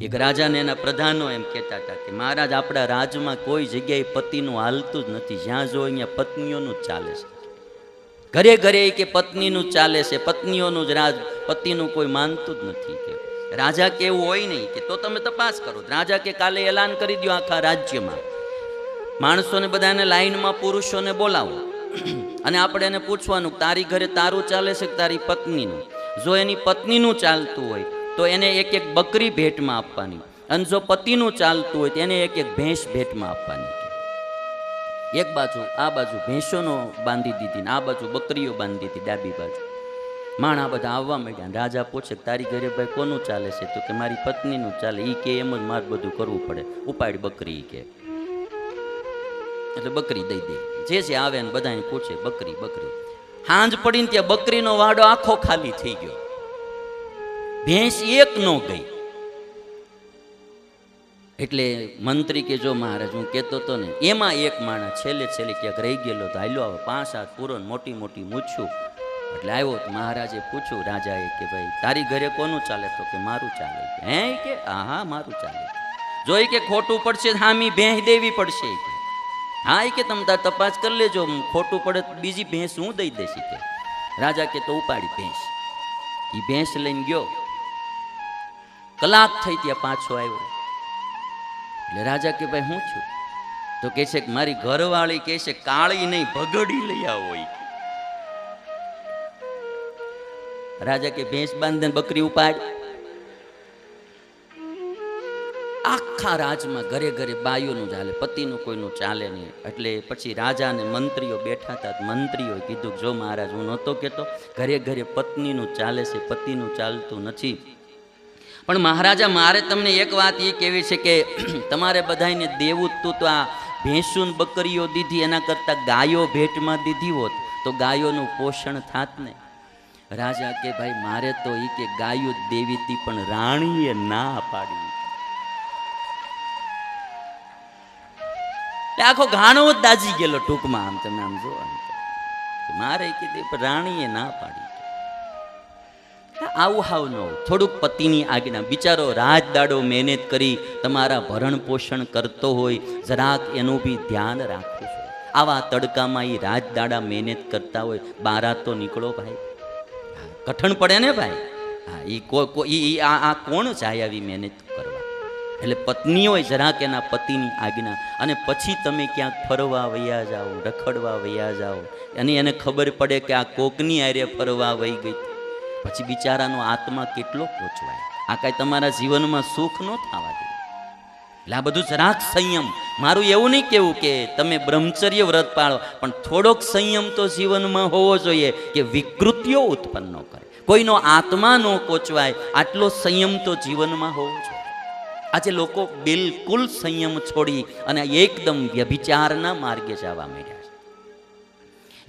એક રાજાને એના પ્રધાનો એમ કહેતા હતા કે મહારાજ, આપણા રાજમાં કોઈ જગ્યાએ પતિનું હાલતું જ નથી, જ્યાં જો અહીંયા પત્નીઓનું જ ચાલે છે. ઘરે ઘરે કે પત્નીનું જ ચાલે છે, પત્નીઓનું જ રાજ, પતિનું કોઈ માનતું જ નથી. કે રાજા કે એવું હોય નહીં કે તો તમે તપાસ કરો. રાજા કે કાલે એલાન કરી દો આખા રાજ્યમાં, માણસોને બધાને લાઈનમાં પુરુષોને બોલાવો અને આપણે એને પૂછવાનું તારી ઘરે તારું ચાલે છે કે તારી પત્નીનું. જો એની પત્નીનું ચાલતું હોય તો એને એક એક બકરી ભેટમાં આપવાની, અને જો પતિનું ચાલતું હોય તો એને એક એક ભેંસ ભેટમાં આપવાની. એક બાજુ આ બાજુ ભેંસોનો બાંધી દીધી ને આ બાજુ બકરીઓ બાંધી દીધી ડાબી બાજુ. માણા બધા આવવા માંડ્યા. રાજા પૂછે તારી ઘરે ભાઈ કોનું ચાલે છે? તો કે મારી પત્નીનું ચાલે. એ કે એમ જ મારે બધું કરવું પડે, ઉપાડી બકરી કે. એટલે બકરી દઈ દે. જે આવે ને બધાને પૂછે બકરી બકરી. હાંજ પડીને ત્યાં બકરીનો વાડો આખો ખાલી થઈ ગયો, ભેંસ એક નો ગઈ. એટલે મંત્રી કે જો મહારાજ, હું કહેતો હતો ને એમાં એક માણસ છેલ્લે ક્યાંક રહી ગયેલો તો હાલ્યો આવે, 5 હાથ પૂરો મોટી મોટી મૂછું. એટલે આવ્યો તો મહારાજે પૂછ્યું રાજાએ કે ભાઈ તારી ઘરે કોનું ચાલે? તો કે મારું ચાલે. હે કે હા મારું ચાલે. જોઈ કે ખોટું પડશે હામી ભેંસ દેવી પડશે. હા એ કે તમે તાર તપાસ કરી લેજો, ખોટું પડે બીજી ભેંસ હું દઈ દઈશ કે. રાજા કે તો ઉપાડી ભેંસ. એ ભેંસ લઈને ગયો, કલાક થઈ ત્યાં પાછો આવ્યો. એટલે રાજા કે ભાઈ શું થયું? તો કહે છે કે મારી ઘરવાળી કહે છે કાળી નહીં ભગડી લઈ આવો. રાજા કે ભેંસ બાંધે બકરી ઉપાડ. આખા રાજમાં ઘરે ઘરે બાઈઓનું ચાલે, પતિનું કોઈનું ચાલે નહીં. એટલે પછી રાજા અને મંત્રીઓ બેઠા હતા. મંત્રીઓએ કીધું જો મહારાજ, હું નહોતો કહેતો ઘરે ઘરે પત્નીનું ચાલે છે, પતિનું ચાલતું નથી. પણ મહારાજા મારે તમને એક વાત એ કહેવી છે કે તમારે બધાને દેવું તું તો આ ભેંસું બકરીઓ દીધી, એના કરતાં ગાયો ભેટમાં દીધી હોત તો ગાયોનું પોષણ થાત ને. રાજા કે ભાઈ મારે તો એ કે ગાયો દેવી હતી પણ રાણીએ ના પાડી. આખો ઘાણો જ દાજી ગયેલો ટૂંકમાં. આમ તમે આમ જો મારે કીધી પણ રાણીએ ના પાડી. આવું હાવ ન હોય. થોડુંક પતિની આજ્ઞા. બિચારો રાત દાડો મહેનત કરી તમારા ભરણ પોષણ કરતો હોય, જરાક એનું બી ધ્યાન રાખવું છે. આવા તડકામાં એ રાત દાડા મહેનત કરતા હોય, બારા તો નીકળો ભાઈ, કઠણ પડે ને ભાઈ. હા આ કોણ જાય આવી મહેનત કરવા? એટલે પત્ની હોય જરાક એના પતિની આજ્ઞા. અને પછી તમે ક્યાંક ફરવા વયા જાઓ, રખડવા વયા જાઓ, અને એને ખબર પડે કે આ કોકની આરે ફરવા વહી ગઈ, પછી બિચારાનો આત્મા કેટલો કોચવાય. આ કાંઈ તમારા જીવનમાં સુખ ન થવા દે. એટલે આ બધું જરાક સંયમ. મારું એવું નહીં કેવું કે તમે બ્રહ્મચર્ય વ્રત પાળો, પણ થોડોક સંયમ તો જીવનમાં હોવો જોઈએ કે વિકૃતિઓ ઉત્પન્ન ન કરે, કોઈનો આત્મા ન કોચવાય. આટલો સંયમ તો જીવનમાં હોવો જોઈએ. આજે લોકો બિલકુલ સંયમ છોડી અને એકદમ વ્યભિચારના માર્ગે જવા માંડ્યા છે.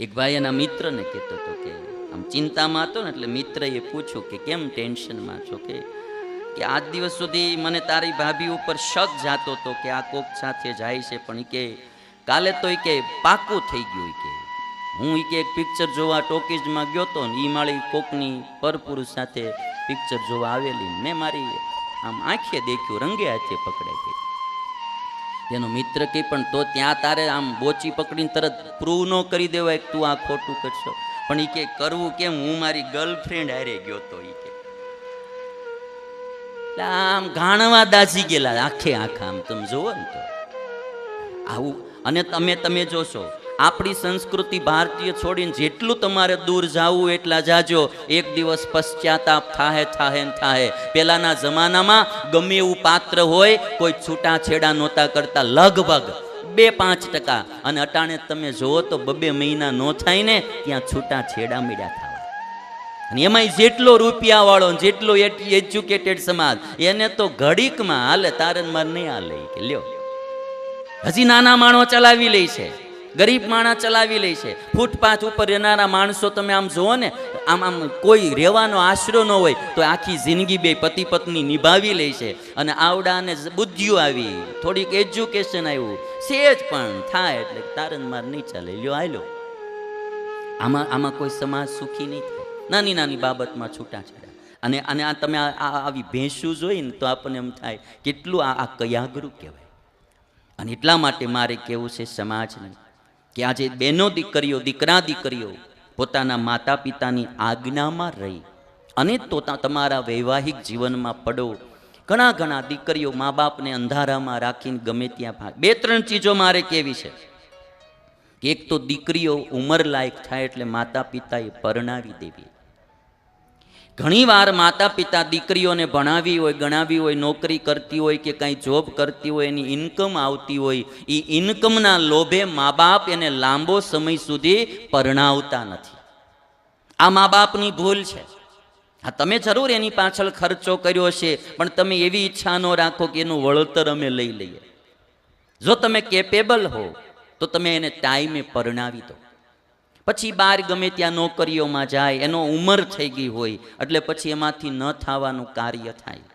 એક ભાઈ એના મિત્રને કહેતો હતો કે આમ ચિંતામાં હતો ને, એટલે મિત્રએ પૂછ્યું કે કેમ ટેન્શનમાં છો? કે આજ દિવસ સુધી મને તારી ભાભી ઉપર શક જાતો હતો કે આ કોક સાથે જાય છે, પણ કે કાલે તો કે પાકું થઈ ગયું. કે હું કે એક પિક્ચર જોવા ટોકીઝમાં ગયો હતો ને, એ મારી કોકની પરપુરુષ સાથે પિક્ચર જોવા આવેલી, મેં મારી આમ આંખે દેખ્યું, રંગે હાથે પકડાઈ ગઈ. તેનો મિત્ર કે પણ તો ત્યાં તારે આમ બોચી પકડીને તરત પ્રૂવ ન કરી દેવાય કે તું આ ખોટું કરશો. પણ એ કે કરવું કેમ? હું મારી ગર્લફ્રેન્ડ હારે ગયો તો. એ કે આમ ઘાણવા દાજી ગયેલા આખે આખા. આમ તમે જોવો ને તો આવું. અને તમે જોશો આપણી સંસ્કૃતિ ભારતીય છોડીને જેટલું તમારે દૂર જાવું એટલા જાજો. એક દિવસ પશ્ચાતાપ થાય. પેલાના જમાનામાં ગમે એવું પાત્ર હોય, કોઈ છૂટાછેડા નહોતા કરતા, લગભગ 2-5%. અને અટાણે તમે જુઓ તો 2 મહિના ન થાય ને ત્યાં છૂટાછેડા મળ્યા થવા. અને એમાંય જેટલો રૂપિયા વાળો, જેટલો એજ્યુકેટેડ સમાજ, એને તો ઘડીકમાં હાલે, તારે માર નહીં હાલે કે લ્યો. હજી નાના માણો ચલાવી લે છે, ગરીબ માણસ ચલાવી લે છે. ફૂટપાથ ઉપર રહેનારા માણસો તમે આમ જુઓ ને, આમ કોઈ રહેવાનો આશરો ન હોય તો આખી જિંદગી બે પતિ પત્ની નિભાવી લે છે. અને આવડાને બુદ્ધિઓ આવી, થોડીક એજ્યુકેશન આવ્યું, સેજ પણ થાય એટલે તારન માર નહીં ચાલે, લ્યો આયલો. આમાં કોઈ સમાજ સુખી નહીં થાય. નાની નાની બાબતમાં છૂટાછેડા. અને અને આ તમે આવી ભેંસું જોઈ ને તો આપણને એમ થાય કેટલું આ કયાગરું કહેવાય. અને એટલા માટે મારે કહેવું છે સમાજને કે આજે બેનો દીકરીઓ, દીકરા દીકરીઓ પોતાના માતા પિતાની આજ્ઞામાં રહી અને તો તમારા વૈવાહિક જીવનમાં પડો. ઘણા દીકરીઓ મા બાપને અંધારામાં રાખીને ગમે ત્યાં ભાગ. 2-3 ચીજો મારે કહેવી છે. એક તો દીકરીઓ ઉંમર લાયક થાય એટલે માતા પિતાએ પરણાવી દેવી. ઘણીવાર માતા પિતા દીકરીઓને ભણાવી હોય, ગણાવી હોય, નોકરી કરતી હોય કે કંઈ જોબ કરતી હોય, એની ઇન્કમ આવતી હોય, એ ઇન્કમના લોભે મા બાપ એને લાંબો સમય સુધી પરણાવતા નથી. આ મા બાપની ભૂલ છે. હા, તમે જરૂર એની પાછળ ખર્ચો કર્યો છે, પણ તમે એવી ઈચ્છા ન રાખો કે એનું વળતર અમે લઈ લઈએ. જો તમે કેપેબલ હો તો તમે એને ટાઈમે પરણાવી દો. પછી બહાર ગમે ત્યાં નોકરીઓમાં જાય, એનો ઉંમર થઈ ગઈ હોય એટલે પછી એમાંથી ન થવાનું કાર્ય થાય.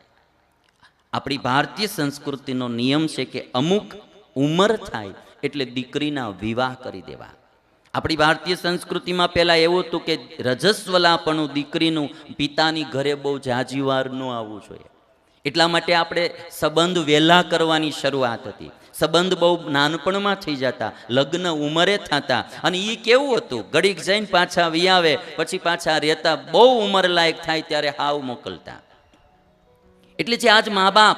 આપણી ભારતીય સંસ્કૃતિનો નિયમ છે કે અમુક ઉંમર થાય એટલે દીકરીના વિવાહ કરી દેવા. આપણી ભારતીય સંસ્કૃતિમાં પહેલાં એવું હતું કે રજસ્વલાપણું દીકરીનું પિતાની ઘરે બહુ જાજીવાર ન આવવું જોઈએ. એટલા માટે આપણે સંબંધ વહેલા કરવાની શરૂઆત હતી. સંબંધ બહુ નાનપણમાં થઈ જતા, લગ્ન ઉંમરે થતા. અને એ કેવું હતું, ઘડીક જઈને પાછા વિયાવે, પછી પાછા રહેતા, બહુ ઉંમર લાયક થાય ત્યારે હાવ મોકલતા. એટલે જે આજ મા બાપ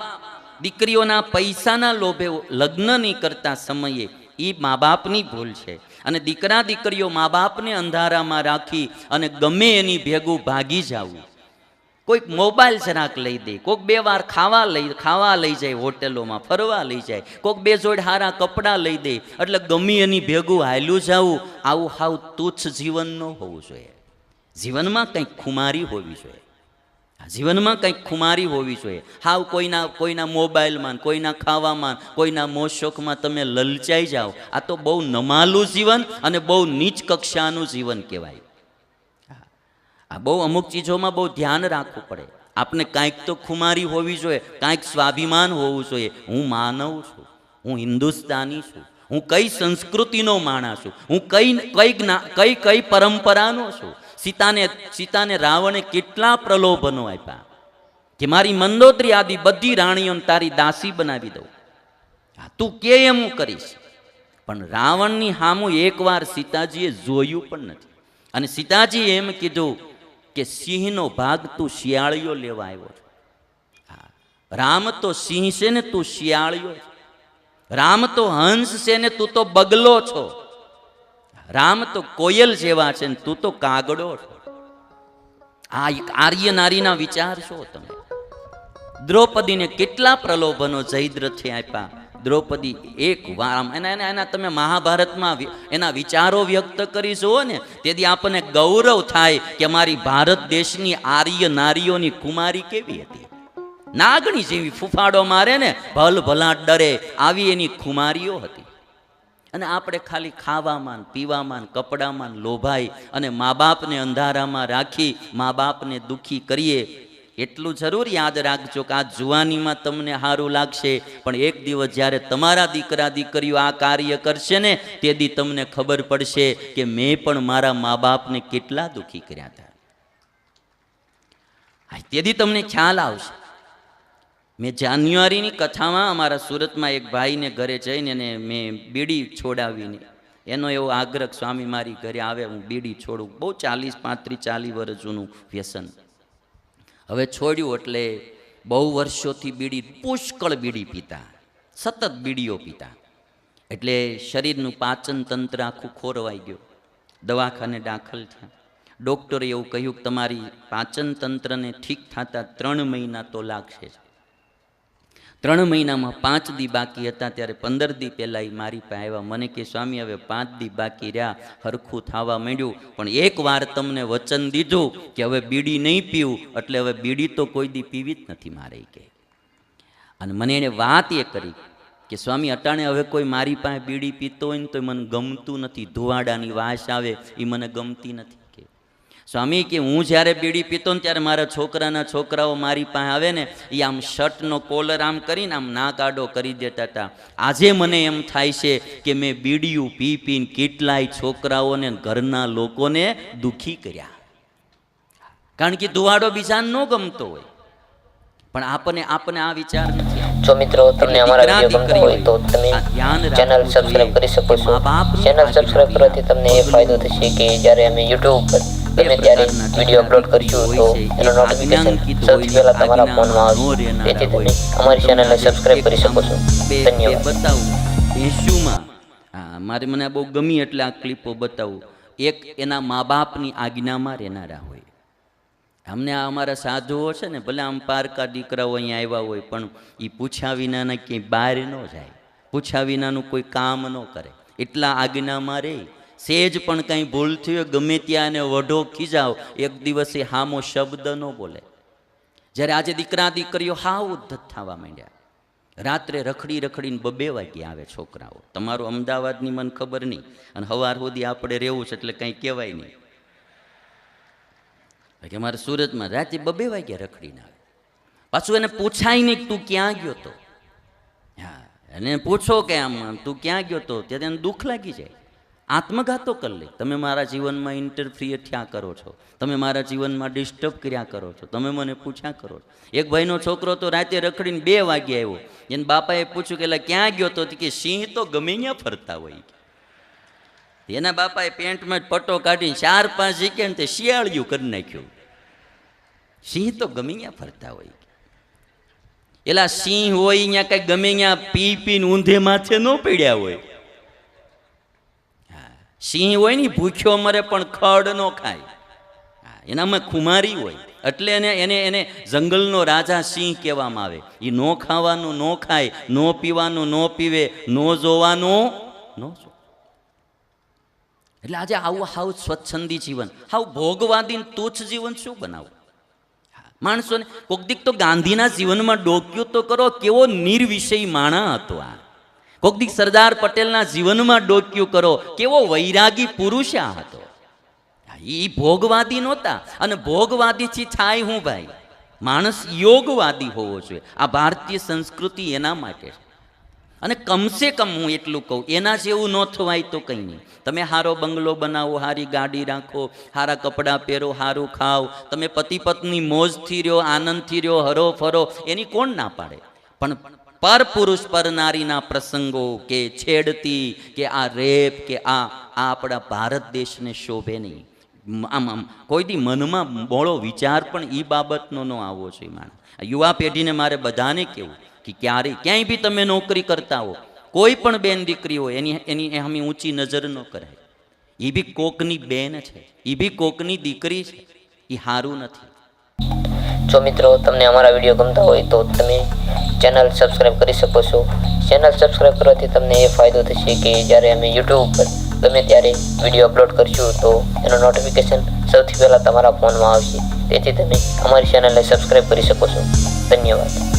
દીકરીઓના પૈસાના લોભે લગ્ન નહીં કરતા સમયે એ મા બાપની ભૂલ છે. અને દીકરા દીકરીઓ મા બાપને અંધારામાં રાખી અને ગમે એની ભેગું ભાગી જવું. કોઈક મોબાઈલ જરાક લઈ દે, કોઈક 2 વાર ખાવા લઈ જાય, હોટેલોમાં ફરવા લઈ જાય, કોઈક 2 જોડ હારા કપડાં લઈ દે, એટલે ગમે એની ભેગું હાલ્યું જવું. આવું હાવ તુચ્છ જીવન ન હોવું જોઈએ. જીવનમાં કંઈક ખુમારી હોવી જોઈએ. જીવનમાં કંઈક ખુમારી હોવી જોઈએ. હાવ કોઈના મોબાઈલમાં, કોઈના ખાવામાં, કોઈના મોશોખમાં તમે લલચાઈ જાઓ. આ તો બહુ નમાલું જીવન અને બહુ નીચ કક્ષાનું જીવન કહેવાય. આ બહુ અમુક ચીજોમાં બહુ ધ્યાન રાખવું પડે. આપણે કાંઈક તો ખુમારી હોવી જોઈએ, કાંઈક સ્વાભિમાન હોવું જોઈએ. હું માનવ છું, હું હિન્દુસ્તાની છું, હું કઈ સંસ્કૃતિનો માણસ છું, હું કઈ પરંપરાનો છું. સીતાને રાવણે કેટલા પ્રલોભનો આપ્યા કે મારી મંદોદરી આદિ બધી રાણીઓને તારી દાસી બનાવી દઉં, તું કે એમ હું કરીશ. પણ રાવણની સામું એકવાર સીતાજીએ જોયું પણ નથી. અને સીતાજીએ એમ કીધું કે સિંહનો ભાગ તું શિયાળીઓ લેવા આવ્યો છે. રામ તો સિંહ છે ને તું શિયાળીઓ છે. રામ તો હંસ છે ને તું તો બગલો છો. રામ તો કોયલ જેવા છે ને તું તો કાગડો છો. આ આર્ય નારીના વિચાર છો તમે. દ્રૌપદીને કેટલા પ્રલોભનો જયદ્રથે આપ્યા. દ્રૌપદી એક વાર એના તમે મહાભારતમાં એના વિચારો વ્યક્ત કરી જુઓ ને, તેથી આપણને ગૌરવ થાય કે અમારી ભારત દેશની આર્ય નારીઓની કુમારી કેવી હતી. નાગણી જેવી ફૂફાડો મારે ને ભલ ભલા ડરે, આવી એની કુમારીઓ હતી. અને આપણે ખાલી ખાવામાં, પીવામાં, કપડામાં લોભાઈ અને મા બાપને અંધારામાં રાખી મા બાપને દુઃખી કરીએ. એટલું જરૂર યાદ રાખજો કે આ જુવાનીમાં તમને સારું લાગશે, પણ એક દિવસ જ્યારે તમારા દીકરા દીકરીઓ આ કાર્ય કરશે ને, તેથી તમને ખબર પડશે કે મેં પણ મારા મા બાપને કેટલા દુઃખી કર્યા હતા. તેથી તમને ખ્યાલ આવશે. મેં જાન્યુઆરીની કથામાં અમારા સુરતમાં એક ભાઈને ઘરે જઈને એને મેં બીડી છોડાવીને એનો એવો આગ્રહ, સ્વામી મારી ઘરે આવે હું બીડી છોડું. બહુ 35-40 વર્ષ જૂનું વ્યસન. હવે છોડ્યું એટલે બહુ વર્ષોથી બીડી, પુષ્કળ બીડી પીતા, સતત બીડીઓ પીતા. એટલે શરીરનું પાચન તંત્ર આખું ખોરવાઈ ગયું. દવાખાને દાખલ થયા. ડૉક્ટરે એવું કહ્યું કે તમારી પાચન તંત્રને ઠીક થતા 3 મહિના તો લાગશે. 3 મહિનામાં 5 દી બાકી હતા ત્યારે 15 દી પહેલાં મારી પાસે આવ્યા. મને કે સ્વામી હવે 5 દી બાકી રહ્યા, હરખું થવા માંડ્યું, પણ એક વાર તમને વચન દીધું કે હવે બીડી નહીં પીવું, એટલે હવે બીડી તો કોઈ દી પીવી જ નથી મારે કે. અને મને એને વાત એ કરી કે સ્વામી અટાણે હવે કોઈ મારી પાસે બીડી પીતો હોય ને તો મને ગમતું નથી, ધુવાડાની વાસ આવે એ મને ગમતી નથી. સ્વામી કે હું જ્યારે બીડી પીતો ને ત્યારે મારા છોકરાના છોકરાઓ મારી પાસે આવે ને, એ આમ શર્ટનો કોલર આમ કરીને આમ નાક આડો કરી દેતા હતા. આજે મને એમ થાય છે કે મેં બીડીયું પી પીને કેટલાય છોકરાઓને ઘરના લોકોને દુઃખી કર્યા. કારણ કે ધુવાડો બીજાને ન ગમતો હોય, પણ આપણને આ વિચાર નથી આવતો. જો મિત્રો તમને અમારા વિડીયો ગમતા હોય તો તમે ચેનલ સબસ્ક્રાઇબ કરી શકો છો. ચેનલ સબસ્ક્રાઇબ કરવાથી તમને એ ફાયદો થશે કે જ્યારે અમે YouTube પર ગમે ત્યારે વિડીયો અપલોડ કરીશું તો એનો નોટિફિકેશન સૌથી પહેલા તમારા ફોનમાં આવશે. તેથી તમે અમારી ચેનલને સબસ્ક્રાઇબ કરી શકો છો. ધન્યવાદ. બતાવું ભેંસુમાં, મારે મને બહુ ગમી એટલે આ ક્લિપો બતાવું. એક એના મા બાપની આજ્ઞામાં રહેનારા હોય. અમને આ અમારા સાધુઓ છે ને, ભલે આમ પારકા દીકરાઓ અહીંયા આવ્યા હોય, પણ એ પૂછ્યા વિનાના ક્યાંય બહાર ન જાય, પૂછ્યા વિનાનું કોઈ કામ ન કરે, એટલા આજ્ઞામાં રહે. સેજ પણ કંઈ ભૂલ થયું હોય, ગમે ત્યાં એને વઢો ખીજાવ, એક દિવસે હામો શબ્દ ન બોલે. જ્યારે આજે દીકરા દીકરીઓ હાવ ઉદ્ધત થવા માંડ્યા. રાત્રે રખડી રખડીને 2 વાગે આવે છોકરાઓ. તમારું અમદાવાદની મને ખબર નહીં, અને સવાર સુધી આપણે રહેવું છે એટલે કંઈ કહેવાય નહીં. કે મારે સુરતમાં રાતે 2 વાગ્યા રખડીને આવે. પાછું એને પૂછાય નહીં તું ક્યાં ગયો તો. હા, એને પૂછો કે આમ તું ક્યાં ગયો તો, ત્યારે એને દુઃખ લાગી જાય. આત્મઘાતો કરી લે. તમે મારા જીવનમાં ઇન્ટરફિયર થયા કરો છો, તમે મારા જીવનમાં ડિસ્ટર્બ કર્યા કરો છો, તમે મને પૂછ્યા કરો છો. એક ભાઈનો છોકરો તો રાતે રખડીને 2 વાગે આવ્યો. એને બાપાએ પૂછ્યું કે ક્યાં ગયો તો, કે સિંહ તો ગમે ત્યાં ફરતા હોય. એના બાપાએ પેન્ટમાં જ પટ્ટો કાઢીને 4-5 જગ્યાએ ને તે શિયાળિયું કરી નાખ્યું. સિંહ તો ગમે ત્યાં ફરતા હોય. એલા સિંહ હોય અહીંયા કઈ ગમે ત્યાં પી પીને ઊંધે માથે ન પડ્યા હોય. સિંહ હોય ને ભૂખ્યો મરે પણ ખડ ન ખાય. એનામાં ખુમારી હોય, એટલે એને જંગલનો રાજા સિંહ કહેવામાં આવે. એ ન ખાવાનું ન ખાય, ન પીવાનું ન પીવે, ન જોવાનું ન જો. એટલે આજે આવું હાવ સ્વચ્છંદી જીવન, હાવ ભોગવાદી તુચ્છ જીવન શું બનાવું માણસોને? કોક દીક તો ગાંધીના જીવનમાં ડોક્યું તો કરો, કેવો નિર્વિષય માણા હતો આ. કોક દીક સરદાર પટેલના જીવનમાં ડોક્યું કરો, કેવો વૈરાગી પુરુષ આ હતો. એ ભોગવાદી નહોતા, અને ભોગવાદીથી થાય હું ભાઈ, માણસ યોગવાદી હોવો જોઈએ. આ ભારતીય સંસ્કૃતિ એના માટે છે. અને કમસે કમ હું એટલું કહું, એના જેવું ન થવાય તો કંઈ નહીં. તમે સારો બંગલો બનાવો, સારી ગાડી રાખો, સારા કપડાં પહેરો, સારું ખાઓ, તમે પતિ પત્ની મોજથી રહ્યો, આનંદથી રહ્યો, હરો ફરો, એની કોણ ના પાડે? પણ પર પુરુષ પર નારીના પ્રસંગો કે છેડતી કે આ રેપ કે આ આપણા ભારત દેશને શોભે નહીં. આમ કોઈ દી મનમાં બોળો વિચાર પણ એ બાબતનો ન આવવો જોઈએ. માણસ યુવા પેઢીને મારે બધાને કહેવું કે ક્યાંય બી તમે નોકરી કરતા હો, કોઈ પણ બેન દીકરી હોય, એની અમે ઊંચી નજર ન કરાય. એ બી કોકની બેન છે, એ બી કોકની દીકરી છે, એ સારું નથી. જો મિત્રો તમને અમારા વિડીયો ગમતા હોય તો તમે ચેનલ સબસ્ક્રાઇબ કરી શકો છો. ચેનલ સબસ્ક્રાઇબ કરવાથી તમને એ ફાયદો થશે કે જ્યારે અમે YouTube પર ગમે ત્યારે વિડીયો અપલોડ કરીશું તો એનો નોટિફિકેશન સૌથી પહેલાં તમારા ફોનમાં આવશે. તેથી તમે અમારી ચેનલને સબસ્ક્રાઇબ કરી શકો છો. ધન્યવાદ.